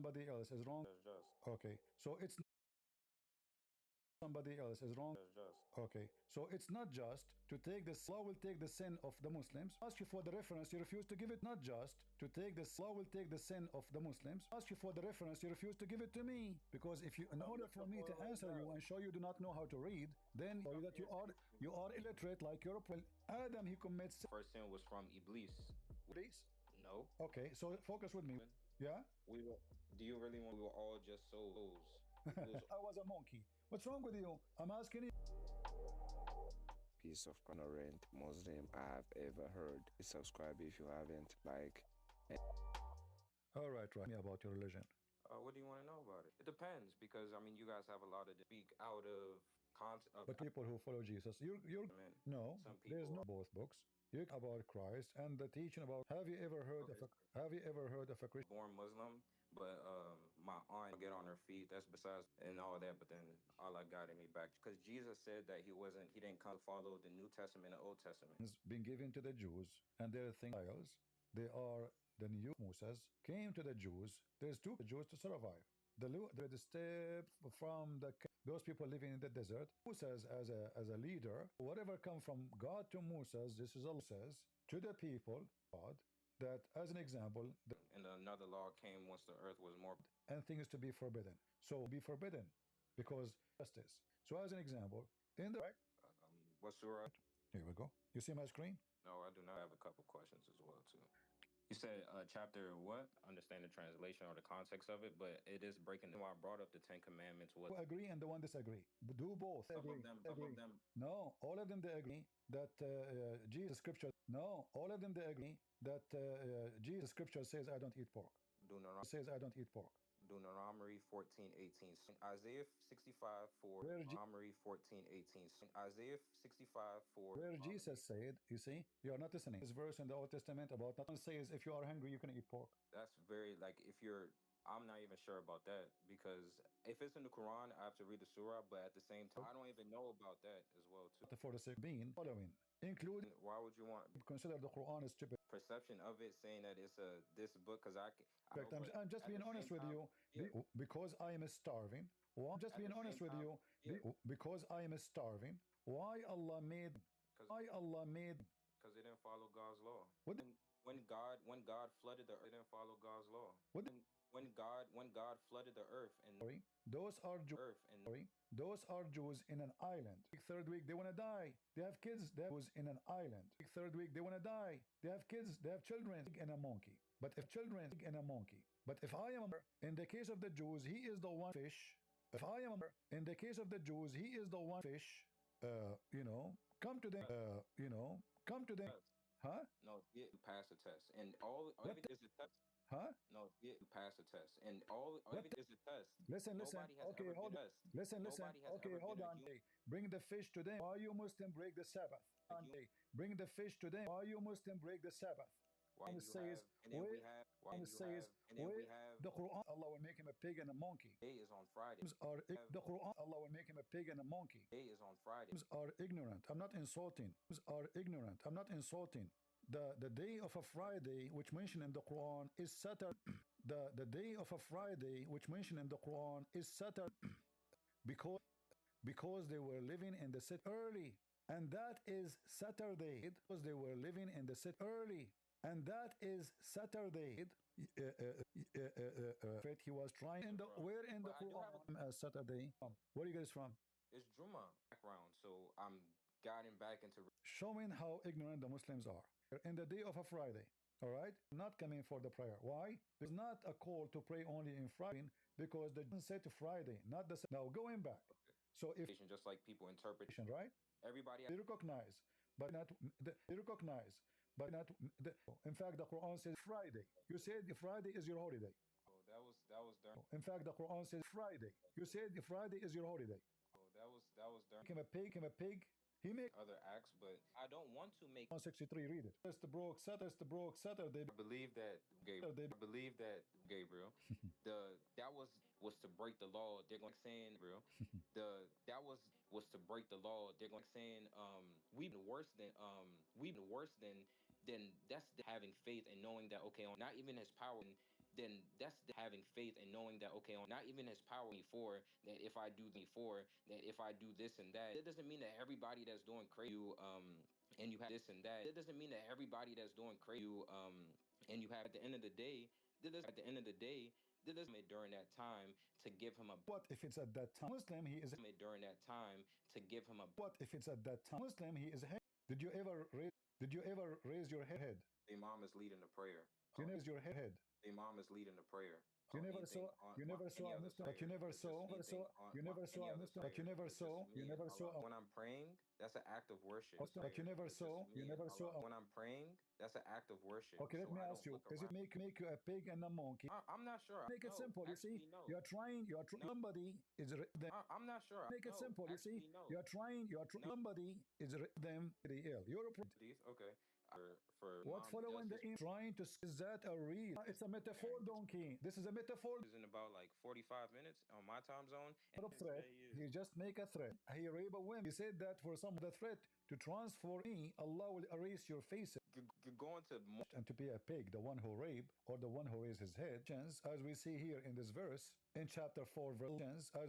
somebody else is wrong. That's just. Okay, so it's somebody else is wrong. That's just. Okay, so it's not just to take this. Allah will take the sin of the Muslims. Ask you for the reference, you refuse to give it. Not just to take this. Allah will take the sin of the Muslims. Ask you for the reference, you refuse to give it to me. Because if you, in order for me to answer you and show you do not know how to read, then that you are illiterate like your Adam. He commits. First sin was from Iblis. Please. No. Okay, so focus with me. Yeah. We were. Do you really want? We were all just souls. I was a monkey. What's wrong with you? I'm asking you. Piece of ignorant Muslim I have ever heard. Subscribe if you haven't. Like. All right, me about your religion. What do you want to know about it? It depends, because I mean, you guys have a lot of speak out of context. But people who follow Jesus, you're no. Some people There's no both books. You about Christ and the teaching about. Have you ever heard of a Christian born Muslim? But my aunt get on her feet. That's besides and all that. But then Allah guided me back, because Jesus said that he didn't come to follow the New Testament and Old Testament. It's been given to the Jews, and their things. They are the new Moses came to the Jews. There's two Jews to survive. The step from those people living in the desert. Moses as a leader, whatever come from God to Moses, this is Allah says to the people God that as an example. And another law came once the earth was more. And things to be forbidden. So be forbidden because justice. So as an example, in the what surah? Here we go. You see my screen? No, I do not. Have a couple questions as well too. You said chapter what? Understand the translation or the context of it, but it is breaking. Why I brought up the 10 Commandments was agree and the one disagree. Do both. Some of them. No, all of them they agree that Jesus scripture. No, all of them they agree that Jesus scripture says I don't eat pork. Says I don't eat pork. Deuteronomy 14:18. Isaiah 65:4. Deuteronomy 14:18. Isaiah 65:4. Where Jesus said, you see, you are not listening. This verse in the Old Testament about not says if you are hungry you can eat pork. That's very if you're. I'm not even sure about that, because if it's in the Quran, I have to read the surah. But at the same time, I don't even know about that as well too. For the sake being following, including. Why would you want consider the Quran is stupid? Perception of it, saying that it's this book, because I'm just being honest with you, because I am starving. Well, I'm just being honest with you, because I am starving. Why Allah made? Because they didn't follow God's law. When God flooded the earth, they didn't follow God's law. When God flooded the earth and those are those are Jews in an island. Third week they want to die. They have kids. They're Jews in an island. Third week they want to die. They have kids. They have children and a monkey. But if children and a monkey. But if I am in the case of the Jews, he is the one fish. If I am in the case of the Jews, he is the one fish. Come to them. Come to them. Huh? No, you pass the test, and all of it is a test. Huh? No, you pass the test, and all of it is a test. Listen. Okay, hold on. Listen. Okay, hold on. Bring the fish to them. Why you Muslim break the Sabbath? Bring the fish to them. Why you Muslim break the Sabbath? The Quran, Allah will make him a pig and a monkey. Day is on Friday. The Quran, Allah will make him a pig and a monkey. Day is on Friday. Are ignorant. I'm not insulting. Are ignorant. I'm not insulting. The day of a Friday, which mentioned in the Quran, is Saturday. The day of a Friday, which mentioned in the Quran, is Saturday, because they were living in the city early, and that is Saturday. Because they were living in the city early, and that is Saturday. He was trying in the where in the Quran Saturday. Where are you guys from? It's Juma background, so I'm guiding back into showing how ignorant the Muslims are. In the day of a Friday, all right, not coming for the prayer. Why? There's not a call to pray only in Friday, because the said to Friday, not the now going back. So if just like people interpret, right? Everybody they recognize, but not they recognize, but not. In fact, the Quran says Friday. You said Friday is your holiday. Oh, that was during. In fact, the Quran says Friday. You said Friday is your holiday. Oh, that was during. Him a pig. He make other acts, but I don't want to make 163. Read it. That's the broke Saturday. I believe that Gabriel. That was to break the law. They're going saying Gabriel. That was to break the law. They're going saying we've been worse than that's having faith and knowing that okay, not even his power then that's having faith and knowing that, okay, not even his power before that if I do this and that, it doesn't mean that everybody that's doing crazy, and you have this and that, it doesn't mean that everybody that's doing crazy, and you have at the end of the day, that doesn't mean during that time to give him a What if it's at that time Muslim? He is. during that time to give him a What if it's at that time Muslim? He is. Did you ever raise? Did you ever raise your head? the imam is leading the prayer. You never raise your head. The imam is leading the prayer. You never saw. You never saw a Muslim. But you never saw. You never saw a Muslim. But you never saw. You never saw. When I'm praying, that's an act of worship. But you never saw. You never saw. When I'm praying, that's an act of worship. Okay, let me ask you: Does it make you a pig and a monkey? I'm not sure. Make it simple. You see, you are trying. Somebody is them. I'm not sure. Make it simple. You see, you are trying. Somebody is them ill. You're a okay. For what following the trying to is that a real? It's a metaphor, donkey. This is a metaphor. Is in about like 45 minutes on my time zone. And a threat. He just make a threat. He rape a woman. He said that for some of the threat to transform me, Allah will erase your faces. Going to and to be a pig, the one who rape or the one who raised his head, as we see here in this verse in chapter 4, verse as we